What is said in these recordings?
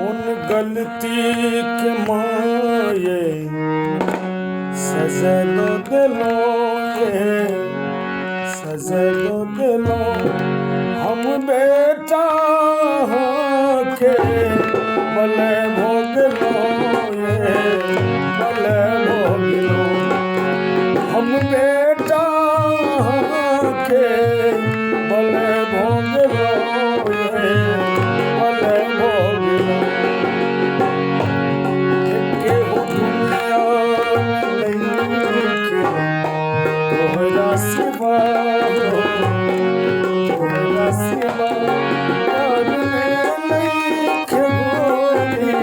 उन गलती के माये सजा दो दिलों ये सजा दो दिलों हम बेटा के भले भोग लो ये भले भोग लो हम बेटा के भले भोग लो ये भले भोग लो के हो दुनिया नहीं तोहरा सिवा तोहरा सिवा यार नहीं खबोरी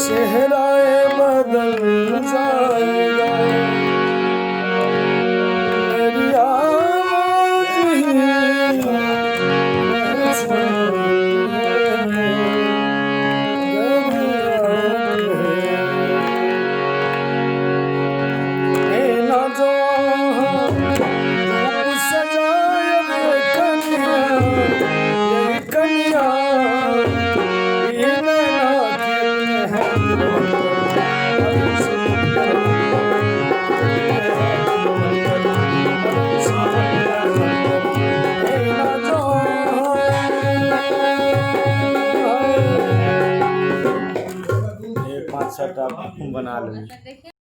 चेहराए बदल जाएगा मेरी आवाज़ ही ना जो सजाए कन्या पाँच छः बना लूँ।